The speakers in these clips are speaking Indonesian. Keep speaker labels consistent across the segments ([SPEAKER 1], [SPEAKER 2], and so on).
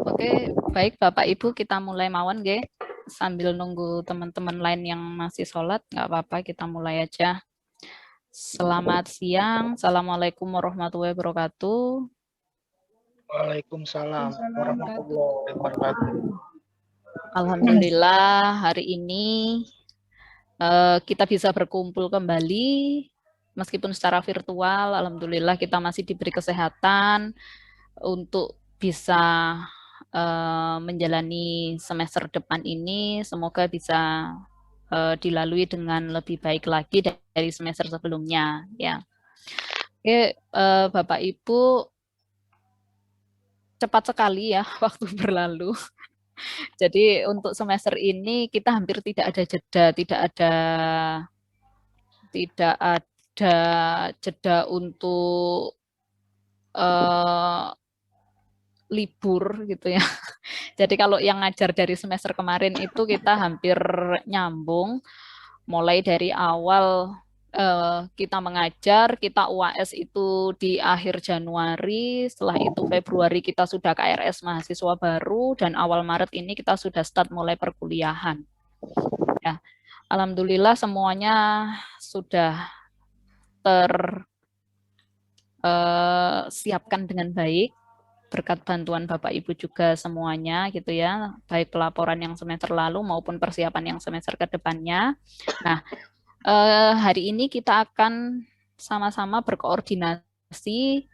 [SPEAKER 1] Oke, baik Bapak Ibu, kita mulai mawon nggih. Sambil nunggu teman-teman lain yang masih sholat, nggak apa-apa, kita mulai aja. Selamat siang, Assalamualaikum warahmatullahi wabarakatuh.
[SPEAKER 2] Waalaikumsalam warahmatullahi wabarakatuh.
[SPEAKER 1] Alhamdulillah hari ini kita bisa berkumpul kembali, meskipun secara virtual. Alhamdulillah kita masih diberi kesehatan untuk bisa menjalani semester depan ini. Semoga bisa dilalui dengan lebih baik lagi dari semester sebelumnya, ya. Oke, Bapak Ibu, cepat sekali ya waktu berlalu. Jadi untuk semester ini kita hampir tidak ada jeda, tidak ada jeda untuk libur gitu ya. Jadi kalau yang ngajar dari semester kemarin itu kita hampir nyambung, mulai dari awal kita mengajar, kita UAS itu di akhir Januari, setelah itu Februari kita sudah KRS mahasiswa baru, dan awal Maret ini kita sudah start mulai perkuliahan. Ya, alhamdulillah semuanya sudah tersiapkan dengan baik, berkat bantuan Bapak Ibu juga semuanya gitu ya, baik pelaporan yang semester lalu maupun persiapan yang semester kedepannya. Nah, hari ini kita akan sama-sama berkoordinasi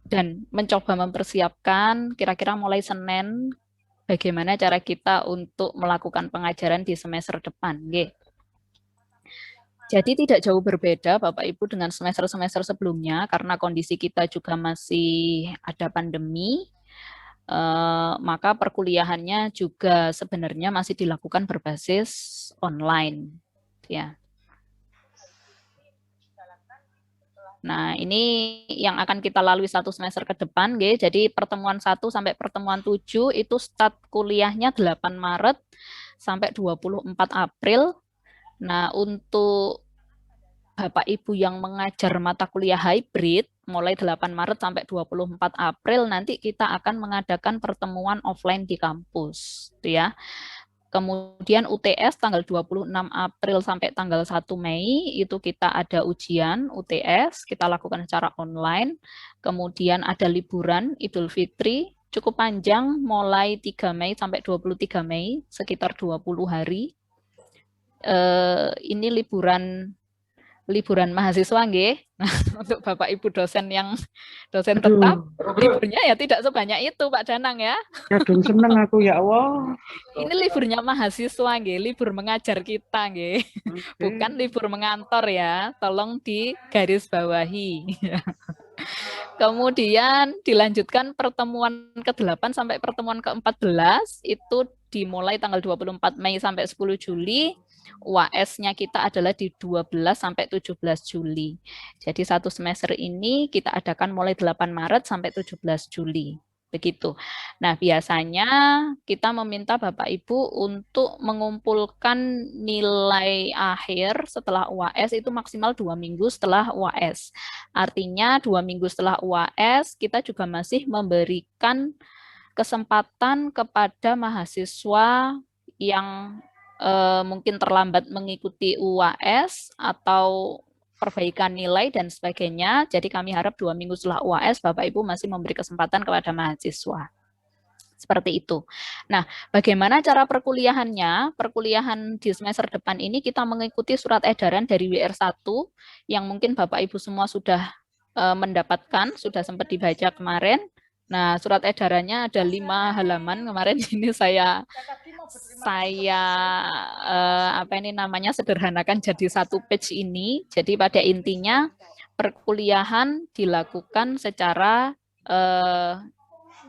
[SPEAKER 1] dan mencoba mempersiapkan kira-kira mulai Senin bagaimana cara kita untuk melakukan pengajaran di semester depan. Jadi tidak jauh berbeda Bapak Ibu dengan semester-semester sebelumnya, karena kondisi kita juga masih ada pandemi, maka perkuliahannya juga sebenarnya masih dilakukan berbasis online, ya. Nah, ini yang akan kita lalui satu semester ke depan, G. Jadi pertemuan 1 sampai pertemuan 7 itu start kuliahnya 8 Maret sampai 24 April. Nah, untuk Bapak Ibu yang mengajar mata kuliah hybrid mulai 8 Maret sampai 24 April nanti kita akan mengadakan pertemuan offline di kampus, ya. Kemudian UTS tanggal 26 April sampai tanggal 1 Mei itu kita ada ujian UTS, kita lakukan secara online. Kemudian ada liburan Idul Fitri, cukup panjang mulai 3 Mei sampai 23 Mei, sekitar 20 hari. Ini liburan mahasiswa nggih. Nah, untuk Bapak Ibu dosen yang dosen tetap, liburnya ya tidak sebanyak itu Pak Danang ya.
[SPEAKER 2] Kadung seneng aku ya Allah.
[SPEAKER 1] Ini liburnya mahasiswa nggih, libur mengajar kita nggih. Bukan libur mengantor ya, tolong digarisbawahi. Kemudian dilanjutkan pertemuan ke-8 sampai pertemuan ke-14 itu dimulai tanggal 24 Mei sampai 10 Juli. UAS-nya kita adalah di 12 sampai 17 Juli. Jadi satu semester ini kita adakan mulai 8 Maret sampai 17 Juli. Begitu. Nah, biasanya kita meminta Bapak Ibu untuk mengumpulkan nilai akhir setelah UAS itu maksimal 2 minggu setelah UAS. Artinya 2 minggu setelah UAS kita juga masih memberikan kesempatan kepada mahasiswa yang mungkin terlambat mengikuti UAS atau perbaikan nilai dan sebagainya. Jadi kami harap 2 minggu setelah UAS Bapak Ibu masih memberi kesempatan kepada mahasiswa. Seperti itu. Nah, bagaimana cara perkuliahannya? Perkuliahan di semester depan ini kita mengikuti surat edaran dari WR1 yang mungkin Bapak Ibu semua sudah mendapatkan, sudah sempat dibaca kemarin. Nah, surat edarannya ada 5 halaman kemarin. Ini saya sederhanakan jadi 1 page ini. Jadi pada intinya perkuliahan dilakukan secara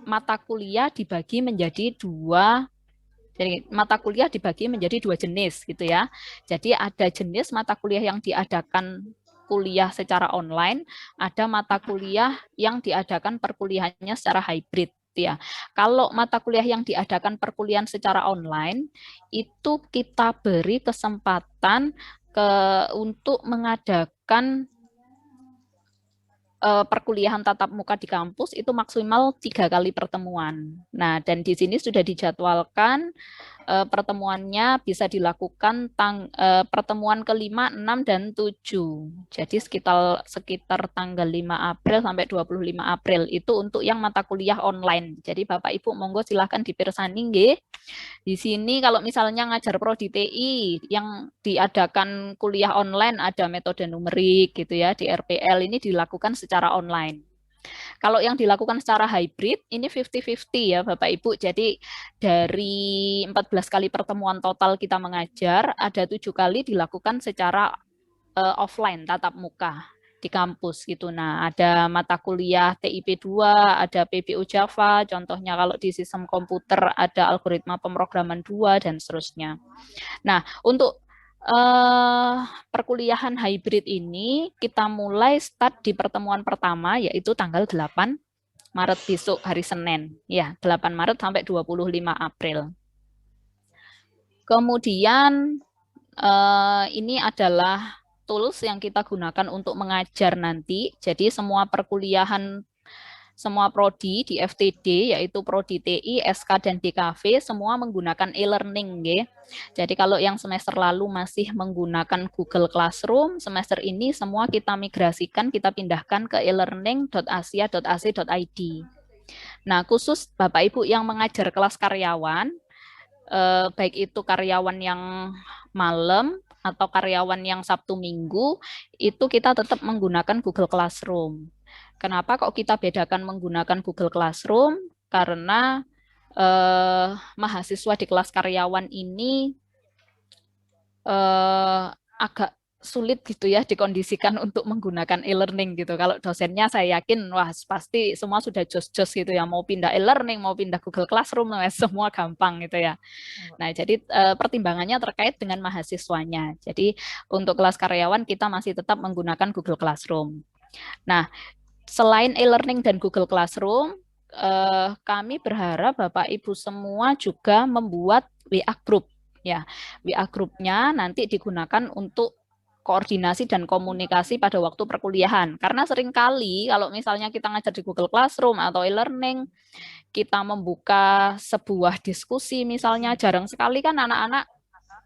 [SPEAKER 1] mata kuliah dibagi menjadi 2. Jadi mata kuliah dibagi menjadi 2 jenis gitu ya. Jadi ada jenis mata kuliah yang diadakan kuliah secara online, ada mata kuliah yang diadakan perkuliahannya secara hybrid ya. Kalau mata kuliah yang diadakan perkuliahan secara online itu kita beri kesempatan untuk mengadakan perkuliahan tatap muka di kampus itu maksimal 3 kali pertemuan. Nah, dan di sini sudah dijadwalkan pertemuannya bisa dilakukan pertemuan ke-5, 6, dan 7. Jadi sekitar tanggal 5 April sampai 25 April itu untuk yang mata kuliah online. Jadi Bapak Ibu monggo silahkan dipirsani nggih. Di sini kalau misalnya ngajar prodi TI yang diadakan kuliah online ada metode numerik gitu ya, di RPL ini dilakukan secara online. Kalau yang dilakukan secara hybrid ini 50-50 ya Bapak Ibu. Jadi dari 14 kali pertemuan total kita mengajar, ada 7 kali dilakukan secara offline tatap muka di kampus gitu. Nah, ada mata kuliah TIP 2, ada PBU Java, contohnya kalau di sistem komputer ada algoritma pemrograman 2 dan seterusnya. Nah, untuk perkuliahan hybrid ini kita mulai start di pertemuan pertama yaitu tanggal 8 Maret besok hari Senin. Ya, 8 Maret sampai 25 April. Kemudian ini adalah tools yang kita gunakan untuk mengajar nanti. Jadi semua perkuliahan, semua prodi di FTD, yaitu prodi TI, SK, dan DKV, semua menggunakan e-learning. Jadi kalau yang semester lalu masih menggunakan Google Classroom, semester ini semua kita migrasikan, kita pindahkan ke elearning.asia.ac.id. Nah, khusus Bapak Ibu yang mengajar kelas karyawan, baik itu karyawan yang malam atau karyawan yang Sabtu Minggu, itu kita tetap menggunakan Google Classroom. Kenapa kok kita bedakan menggunakan Google Classroom? Karena mahasiswa di kelas karyawan ini agak sulit gitu ya dikondisikan untuk menggunakan e-learning gitu. Kalau dosennya saya yakin wah pasti semua sudah jos-jos gitu ya, mau pindah e-learning, mau pindah Google Classroom, semua gampang gitu ya. Nah, jadi pertimbangannya terkait dengan mahasiswanya. Jadi untuk kelas karyawan kita masih tetap menggunakan Google Classroom. Nah, selain e-learning dan Google Classroom, kami berharap Bapak Ibu semua juga membuat WA Group. Ya, WA Group-nya nanti digunakan untuk koordinasi dan komunikasi pada waktu perkuliahan. Karena seringkali kalau misalnya kita ngajar di Google Classroom atau e-learning, kita membuka sebuah diskusi misalnya, jarang sekali kan anak-anak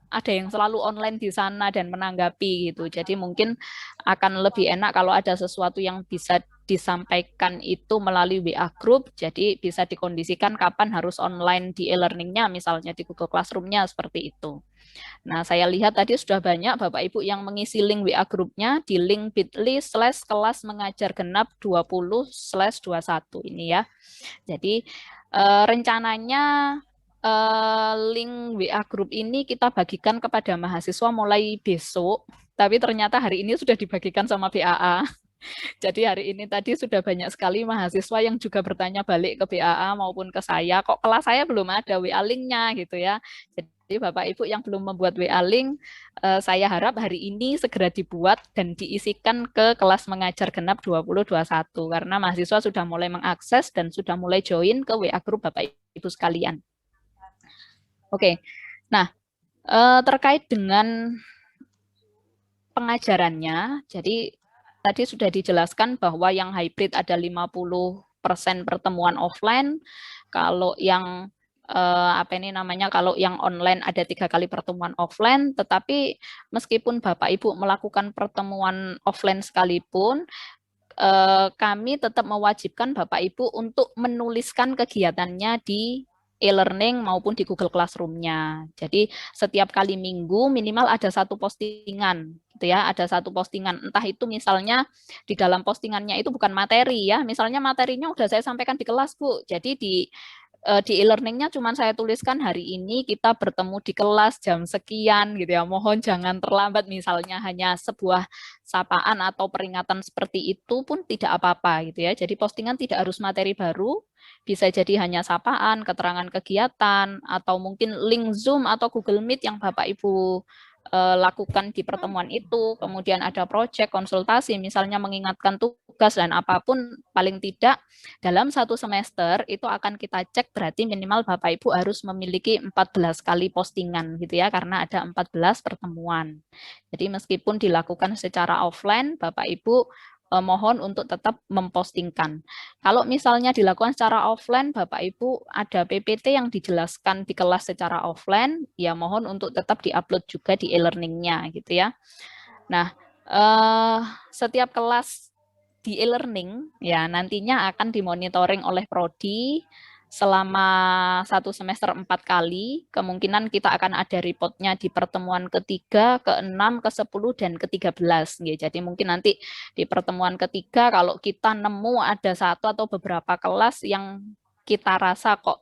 [SPEAKER 1] ada yang selalu online di sana dan menanggapi gitu. Jadi mungkin akan lebih enak kalau ada sesuatu yang bisa disampaikan itu melalui WA Group, jadi bisa dikondisikan kapan harus online di e-learning-nya, misalnya di Google Classroom-nya, seperti itu. Nah, saya lihat tadi sudah banyak Bapak Ibu yang mengisi link WA grupnya di link bit.ly/kelas mengajar genap 20/21 ini ya. Jadi rencananya link WA grup ini kita bagikan kepada mahasiswa mulai besok, tapi ternyata hari ini sudah dibagikan sama BAA. Jadi hari ini tadi sudah banyak sekali mahasiswa yang juga bertanya balik ke BAA maupun ke saya, kok kelas saya belum ada WA link-nya gitu ya. Jadi Bapak Ibu yang belum membuat WA link, saya harap hari ini segera dibuat dan diisikan ke kelas mengajar genap 2021 karena mahasiswa sudah mulai mengakses dan sudah mulai join ke WA grup Bapak Ibu sekalian. Oke, nah terkait dengan pengajarannya, jadi tadi sudah dijelaskan bahwa yang hybrid ada 50% pertemuan offline, kalau yang kalau yang online ada 3 kali pertemuan offline, tetapi meskipun Bapak Ibu melakukan pertemuan offline sekalipun, kami tetap mewajibkan Bapak Ibu untuk menuliskan kegiatannya di e-learning maupun di Google Classroom-nya. Jadi setiap kali minggu minimal ada satu postingan, gitu ya. Ada satu postingan, entah itu misalnya di dalam postingannya itu bukan materi ya. Misalnya materinya udah saya sampaikan di kelas Bu. Jadi di e-learning-nya cuma saya tuliskan hari ini kita bertemu di kelas jam sekian gitu ya. Mohon jangan terlambat, misalnya hanya sebuah sapaan atau peringatan seperti itu pun tidak apa-apa gitu ya. Jadi postingan tidak harus materi baru, bisa jadi hanya sapaan, keterangan kegiatan, atau mungkin link Zoom atau Google Meet yang Bapak Ibu lakukan di pertemuan itu, kemudian ada proyek, konsultasi, misalnya mengingatkan tugas dan apapun, paling tidak dalam satu semester itu akan kita cek berarti minimal Bapak Ibu harus memiliki 14 kali postingan gitu ya, karena ada 14 pertemuan. Jadi meskipun dilakukan secara offline, Bapak Ibu mohon untuk tetap mempostingkan. Kalau misalnya dilakukan secara offline, Bapak Ibu ada PPT yang dijelaskan di kelas secara offline, ya mohon untuk tetap diupload juga di e-learning-nya gitu ya. Nah, setiap kelas di e-learning ya nantinya akan dimonitoring oleh prodi selama 1 semester 4 kali. Kemungkinan kita akan ada reportnya di pertemuan ketiga, ke-6, ke-10, dan ke-13. Jadi mungkin nanti di pertemuan ketiga kalau kita nemu ada satu atau beberapa kelas yang kita rasa kok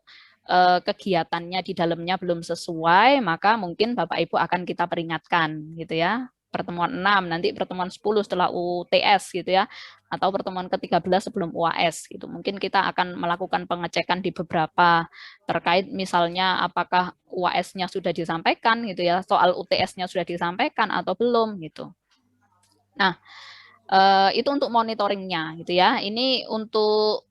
[SPEAKER 1] kegiatannya di dalamnya belum sesuai, maka mungkin Bapak Ibu akan kita peringatkan gitu ya. Pertemuan 6, nanti pertemuan 10 setelah UTS gitu ya, atau pertemuan ke-13 sebelum UAS gitu. Mungkin kita akan melakukan pengecekan di beberapa terkait misalnya apakah UAS-nya sudah disampaikan gitu ya, soal UTS-nya sudah disampaikan atau belum gitu. Nah, itu untuk monitoringnya gitu ya. Ini untuk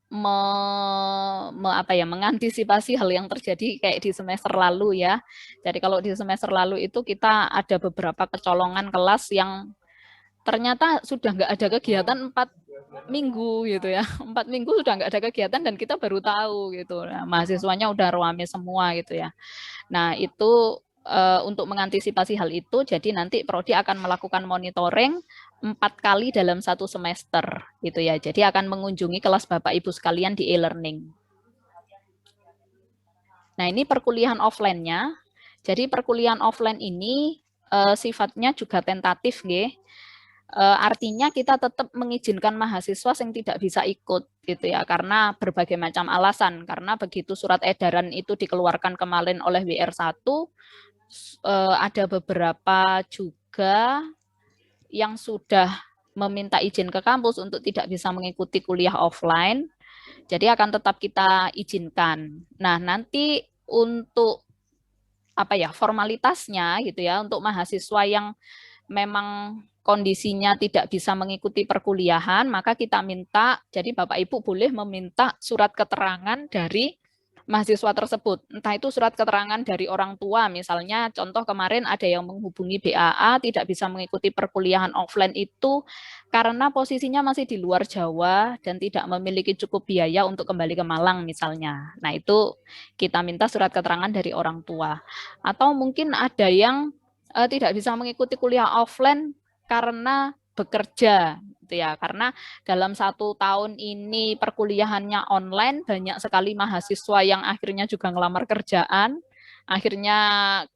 [SPEAKER 1] mengantisipasi hal yang terjadi kayak di semester lalu ya. Jadi kalau di semester lalu itu kita ada beberapa kecolongan kelas yang ternyata sudah nggak ada kegiatan 4 minggu gitu ya. 4 minggu sudah nggak ada kegiatan dan kita baru tahu gitu. Nah, mahasiswanya udah rame semua gitu ya. Nah, itu untuk mengantisipasi hal itu, jadi nanti prodi akan melakukan monitoring 4 kali dalam 1 semester gitu ya. Jadi akan mengunjungi kelas Bapak Ibu sekalian di e-learning. Nah, ini perkuliahan offline-nya. Jadi perkuliahan offline ini sifatnya juga tentatif nggih. Artinya kita tetap mengizinkan mahasiswa yang tidak bisa ikut gitu ya karena berbagai macam alasan, karena begitu surat edaran itu dikeluarkan kemarin oleh WR1 ada beberapa juga yang sudah meminta izin ke kampus untuk tidak bisa mengikuti kuliah offline, jadi akan tetap kita izinkan. Nah, nanti untuk formalitasnya gitu ya, untuk mahasiswa yang memang kondisinya tidak bisa mengikuti perkuliahan, maka kita minta, jadi Bapak Ibu boleh meminta surat keterangan dari mahasiswa tersebut. Entah itu surat keterangan dari orang tua, misalnya contoh kemarin ada yang menghubungi BAA tidak bisa mengikuti perkuliahan offline itu karena posisinya masih di luar Jawa dan tidak memiliki cukup biaya untuk kembali ke Malang misalnya. Nah, itu kita minta surat keterangan dari orang tua. Atau mungkin ada yang tidak bisa mengikuti kuliah offline karena bekerja gitu ya, karena dalam 1 tahun ini perkuliahannya online, banyak sekali mahasiswa yang akhirnya juga ngelamar kerjaan, akhirnya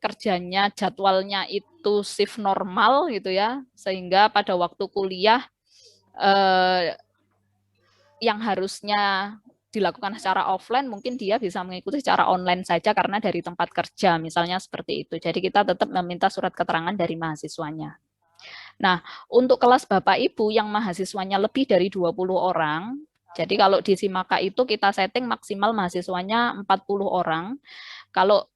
[SPEAKER 1] kerjanya jadwalnya itu shift normal gitu ya, sehingga pada waktu kuliah yang harusnya dilakukan secara offline mungkin dia bisa mengikuti secara online saja karena dari tempat kerja misalnya seperti itu. Jadi kita tetap meminta surat keterangan dari mahasiswanya. Nah, untuk kelas Bapak Ibu yang mahasiswanya lebih dari 20 orang, jadi kalau di Simaka itu kita setting maksimal mahasiswanya 40 orang. Kalau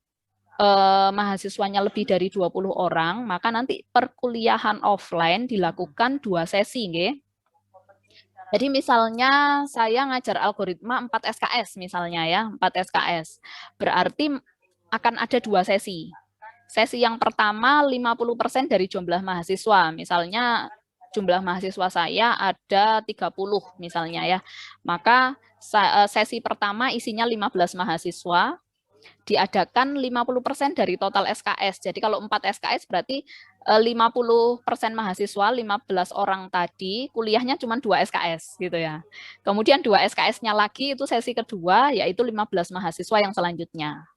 [SPEAKER 1] mahasiswanya lebih dari 20 orang, maka nanti perkuliahan offline dilakukan 2 sesi, nggih. Jadi misalnya saya ngajar algoritma 4 SKS misalnya ya, 4 SKS. Berarti akan ada 2 sesi. Sesi yang pertama 50% dari jumlah mahasiswa. Misalnya jumlah mahasiswa saya ada 30 misalnya ya. Maka sesi pertama isinya 15 mahasiswa, diadakan 50% dari total SKS. Jadi kalau 4 SKS berarti 50% mahasiswa, 15 orang tadi kuliahnya cuma 2 SKS gitu ya. Kemudian 2 SKS-nya lagi itu sesi kedua yaitu 15 mahasiswa yang selanjutnya.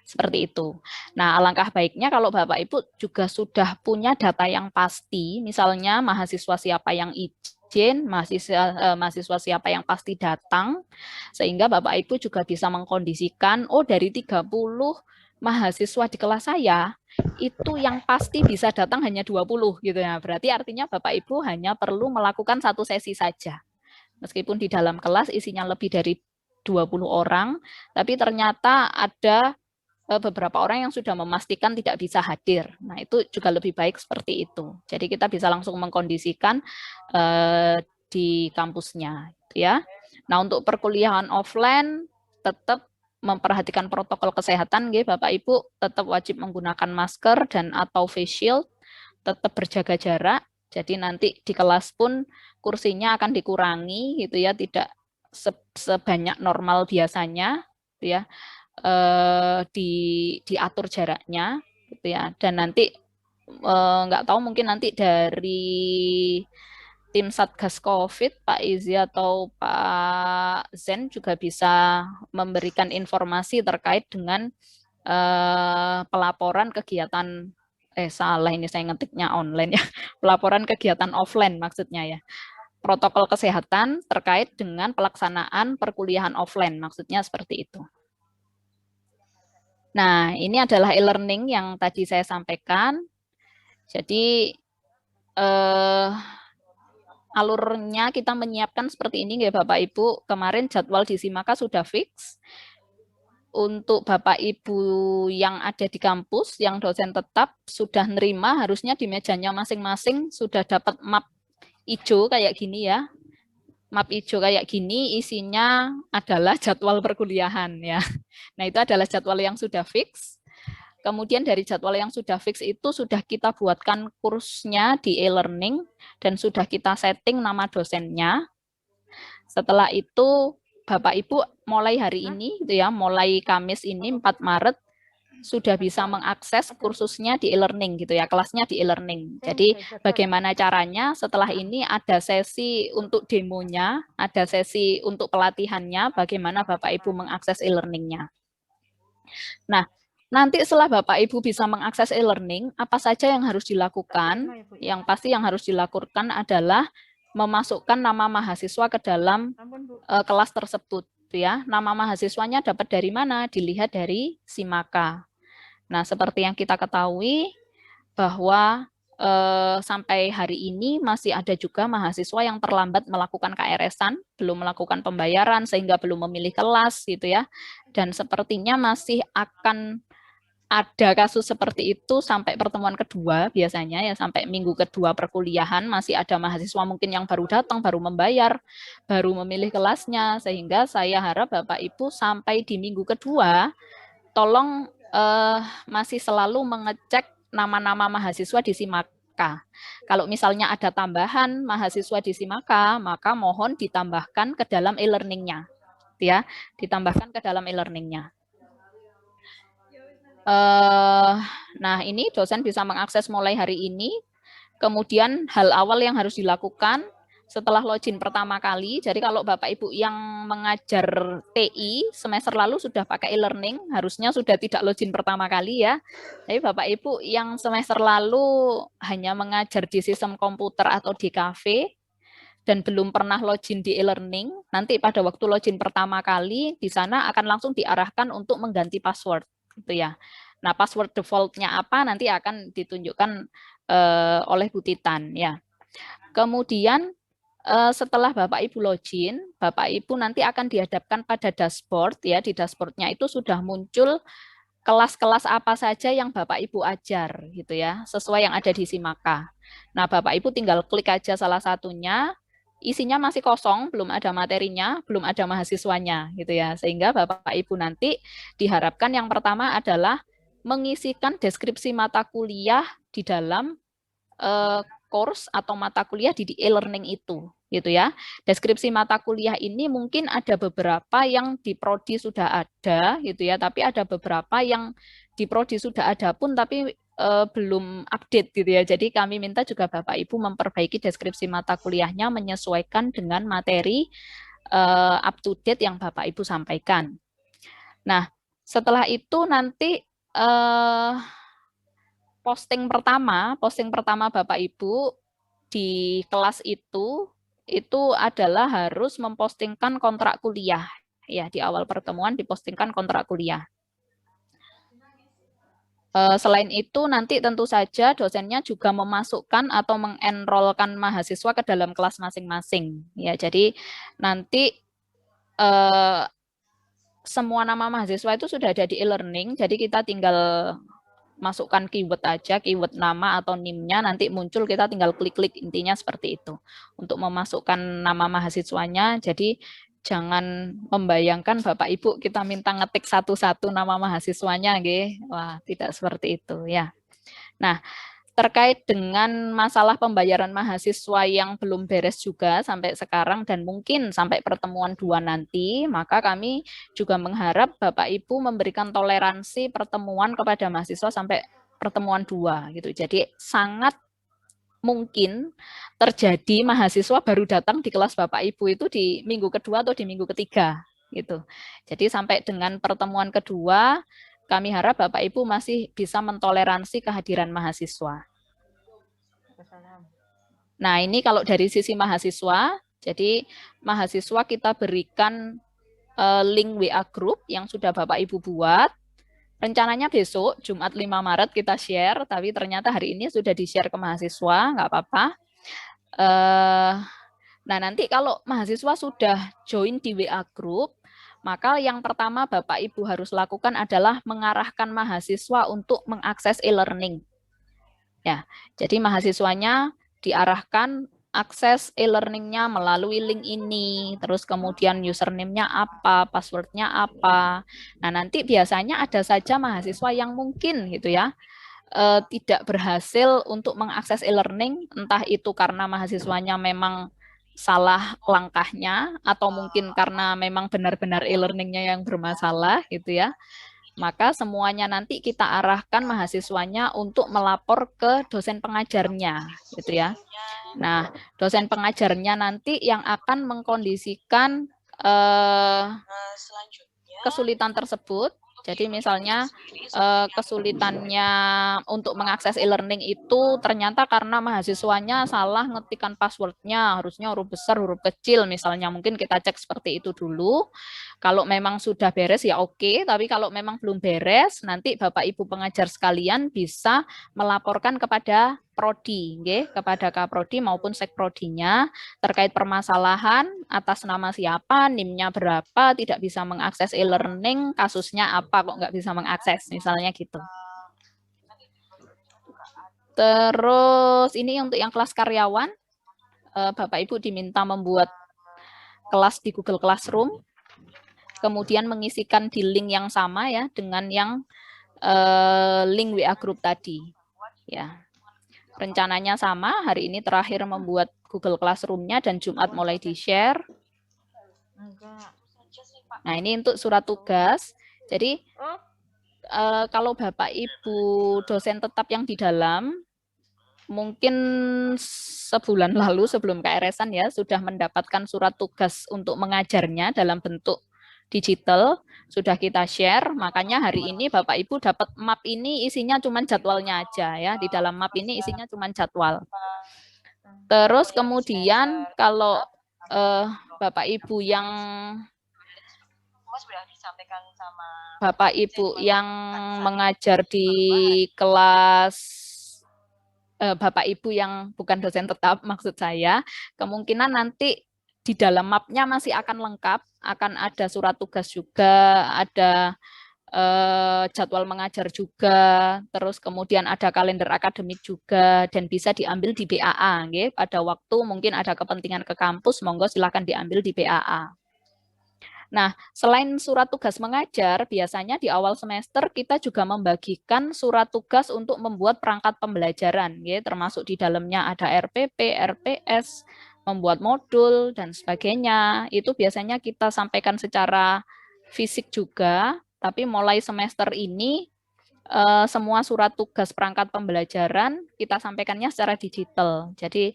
[SPEAKER 1] Seperti itu. Nah, alangkah baiknya kalau Bapak Ibu juga sudah punya data yang pasti, misalnya mahasiswa siapa yang izin, mahasiswa siapa yang pasti datang, sehingga Bapak Ibu juga bisa mengkondisikan, oh dari 30 mahasiswa di kelas saya, itu yang pasti bisa datang hanya 20 gitu ya. Berarti artinya Bapak Ibu hanya perlu melakukan 1 sesi saja. Meskipun di dalam kelas isinya lebih dari 20 orang, tapi ternyata ada beberapa orang yang sudah memastikan tidak bisa hadir. Nah, itu juga lebih baik seperti itu. Jadi kita bisa langsung mengkondisikan di kampusnya, ya. Nah, untuk perkuliahan offline tetap memperhatikan protokol kesehatan, nggih, Bapak Ibu tetap wajib menggunakan masker dan atau face shield, tetap berjaga jarak, Jadi nanti di kelas pun kursinya akan dikurangi gitu ya, tidak sebanyak normal biasanya gitu ya. Diatur jaraknya gitu ya. Dan nanti nggak tahu mungkin nanti dari tim Satgas COVID, Pak Izi atau Pak Zen juga bisa memberikan informasi terkait dengan pelaporan kegiatan, salah ini saya ngetiknya online ya, pelaporan kegiatan offline maksudnya ya. Protokol kesehatan terkait dengan pelaksanaan perkuliahan offline, maksudnya seperti itu. Nah, ini adalah e-learning yang tadi saya sampaikan. Jadi, alurnya kita menyiapkan seperti ini ya Bapak Ibu. Kemarin jadwal di Simaka sudah fix. Untuk Bapak Ibu yang ada di kampus, yang dosen tetap sudah nerima, harusnya di mejanya masing-masing sudah dapat map hijau kayak gini ya. Map hijau kayak gini isinya adalah jadwal perkuliahan ya. Nah, itu adalah jadwal yang sudah fix. Kemudian dari jadwal yang sudah fix itu sudah kita buatkan kursnya di e-learning dan sudah kita setting nama dosennya. Setelah itu Bapak Ibu mulai hari ini gitu ya, mulai Kamis ini 4 Maret sudah bisa mengakses kursusnya di e-learning gitu ya, kelasnya di e-learning. Jadi bagaimana caranya? Setelah ini ada sesi untuk demonya, ada sesi untuk pelatihannya, bagaimana Bapak Ibu mengakses e-learningnya. Nah, nanti setelah Bapak Ibu bisa mengakses e-learning, apa saja yang harus dilakukan? Yang pasti yang harus dilakukan adalah memasukkan nama mahasiswa ke dalam kelas tersebut ya. Nama mahasiswanya dapat dari mana? Dilihat dari Simaka. Nah, seperti yang kita ketahui bahwa sampai hari ini masih ada juga mahasiswa yang terlambat melakukan KRS-an, belum melakukan pembayaran sehingga belum memilih kelas gitu ya. Dan sepertinya masih akan ada kasus seperti itu sampai pertemuan kedua biasanya ya, sampai minggu kedua perkuliahan masih ada mahasiswa mungkin yang baru datang, baru membayar, baru memilih kelasnya, sehingga saya harap Bapak Ibu sampai di minggu kedua tolong masih selalu mengecek nama-nama mahasiswa di Simaka. Kalau misalnya ada tambahan mahasiswa di Simaka, maka mohon ditambahkan ke dalam e-learning-nya ya, ditambahkan ke dalam e-learning-nya. Nah, ini dosen bisa mengakses mulai hari ini. Kemudian hal awal yang harus dilakukan setelah login pertama kali, jadi kalau Bapak Ibu yang mengajar TI semester lalu sudah pakai e-learning, harusnya sudah tidak login pertama kali ya. Tapi Bapak Ibu yang semester lalu hanya mengajar di sistem komputer atau di kafe, dan belum pernah login di e-learning, nanti pada waktu login pertama kali, di sana akan langsung diarahkan untuk mengganti password. Gitu ya. Nah, password default-nya apa nanti akan ditunjukkan oleh Bu Titan ya. Kemudian setelah Bapak Ibu login, Bapak Ibu nanti akan dihadapkan pada dashboard ya. Di dashboard-nya itu sudah muncul kelas-kelas apa saja yang Bapak Ibu ajar gitu ya, sesuai yang ada di Simaka. Nah, Bapak Ibu tinggal klik aja salah satunya, isinya masih kosong, belum ada materinya, belum ada mahasiswanya gitu ya. Sehingga Bapak Ibu nanti diharapkan yang pertama adalah mengisikan deskripsi mata kuliah di dalam course atau mata kuliah di e-learning itu gitu ya. Deskripsi mata kuliah ini mungkin ada beberapa yang di prodi sudah ada gitu ya, tapi ada beberapa yang di prodi sudah ada pun tapi belum update gitu ya. Jadi kami minta juga Bapak Ibu memperbaiki deskripsi mata kuliahnya menyesuaikan dengan materi up to date yang Bapak Ibu sampaikan. Nah, setelah itu nanti posting pertama Bapak Ibu di kelas itu adalah harus mempostingkan kontrak kuliah ya, di awal pertemuan dipostingkan kontrak kuliah. Selain itu nanti tentu saja dosennya juga memasukkan atau mengenrolkan mahasiswa ke dalam kelas masing-masing ya. Jadi nanti semua nama mahasiswa itu sudah ada di e-learning, jadi kita tinggal masukkan keyword aja, keyword nama atau NIM-nya, nanti muncul, kita tinggal klik-klik, intinya seperti itu. Untuk memasukkan nama mahasiswanya, jadi jangan membayangkan Bapak Ibu kita minta ngetik satu-satu nama mahasiswanya, wah tidak seperti itu ya. Nah, terkait dengan masalah pembayaran mahasiswa yang belum beres juga sampai sekarang dan mungkin sampai pertemuan 2 nanti, maka kami juga mengharap Bapak Ibu memberikan toleransi pertemuan kepada mahasiswa sampai pertemuan 2 gitu. Jadi sangat mungkin terjadi mahasiswa baru datang di kelas Bapak Ibu itu di minggu kedua atau di minggu ketiga gitu. Jadi sampai dengan pertemuan kedua kami harap Bapak Ibu masih bisa mentoleransi kehadiran mahasiswa. Nah, ini kalau dari sisi mahasiswa, jadi mahasiswa kita berikan link WA group yang sudah Bapak Ibu buat. Rencananya besok, Jumat 5 Maret kita share, tapi ternyata hari ini sudah di-share ke mahasiswa, nggak apa-apa. Nah, nanti kalau mahasiswa sudah join di WA group, maka yang pertama Bapak Ibu harus lakukan adalah mengarahkan mahasiswa untuk mengakses e-learning. Ya, jadi mahasiswanya diarahkan akses e-learningnya melalui link ini, terus kemudian username-nya apa, password-nya apa. Nah, nanti biasanya ada saja mahasiswa yang mungkin gitu ya, tidak berhasil untuk mengakses e-learning, entah itu karena mahasiswanya memang salah langkahnya, atau mungkin karena memang benar-benar e-learningnya yang bermasalah gitu ya. Maka semuanya nanti kita arahkan mahasiswanya untuk melapor ke dosen pengajarnya, gitu ya. Nah, dosen pengajarnya nanti yang akan mengkondisikan kesulitan tersebut. Jadi misalnya kesulitannya untuk mengakses e-learning itu ternyata karena mahasiswanya salah ngetikan passwordnya, harusnya huruf besar, huruf kecil misalnya, mungkin kita cek seperti itu dulu. Kalau memang sudah beres ya oke, tapi kalau memang belum beres, nanti Bapak Ibu pengajar sekalian bisa melaporkan kepada Prodi, kepada Kaprodi maupun Sekprodinya terkait permasalahan atas nama siapa, NIM-nya berapa, tidak bisa mengakses e-learning, kasusnya apa kok nggak bisa mengakses, misalnya gitu. Terus ini untuk yang kelas karyawan, Bapak Ibu diminta membuat kelas di Google Classroom, kemudian mengisikan di link yang sama ya dengan yang link WA group tadi. Ya, rencananya sama, hari ini terakhir membuat Google Classroom-nya dan Jumat mulai di-share. Nah, ini untuk surat tugas. Jadi kalau Bapak Ibu dosen tetap yang di dalam, mungkin sebulan lalu sebelum KRS-an ya, sudah mendapatkan surat tugas untuk mengajarnya dalam bentuk digital, sudah kita share. Makanya hari ini Bapak Ibu dapat map ini isinya cuma jadwalnya aja ya. Di dalam map ini isinya cuma jadwal. Terus kemudian kalau Bapak Ibu yang Bapak Ibu yang mengajar di kelas Bapak Ibu yang bukan dosen tetap, maksud saya, kemungkinan nanti di dalam mapnya masih akan lengkap, akan ada surat tugas juga, ada jadwal mengajar juga, terus kemudian ada kalender akademik juga, dan bisa diambil di BAA. Pada waktu mungkin ada kepentingan ke kampus, monggo silahkan diambil di BAA. Nah, selain surat tugas mengajar, biasanya di awal semester kita juga membagikan surat tugas untuk membuat perangkat pembelajaran, termasuk di dalamnya ada RPP, RPS, membuat modul, dan sebagainya. Itu biasanya kita sampaikan secara fisik juga, tapi mulai semester ini semua surat tugas perangkat pembelajaran kita sampaikannya secara digital. Jadi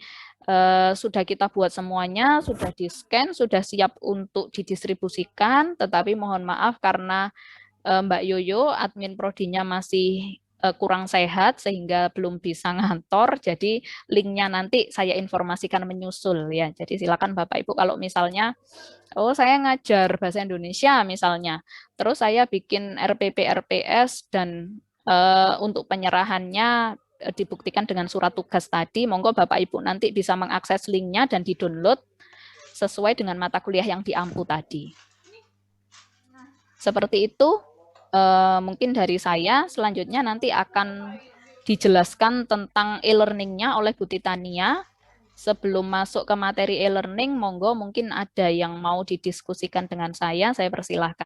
[SPEAKER 1] sudah kita buat semuanya, sudah di-scan, sudah siap untuk didistribusikan, tetapi mohon maaf karena Mbak Yoyo, admin prodinya masih kurang sehat sehingga belum bisa ngantor, jadi linknya nanti saya informasikan menyusul ya. Jadi silakan Bapak Ibu kalau misalnya oh saya ngajar bahasa Indonesia misalnya, terus saya bikin RPP RPS dan untuk penyerahannya dibuktikan dengan surat tugas tadi, monggo Bapak Ibu nanti bisa mengakses linknya dan di-download sesuai dengan mata kuliah yang diampu tadi. Seperti itu. Mungkin dari saya, selanjutnya nanti akan dijelaskan tentang e-learning-nya oleh Bu Titania. Sebelum masuk ke materi e-learning, monggo mungkin ada yang mau didiskusikan dengan saya persilahkan.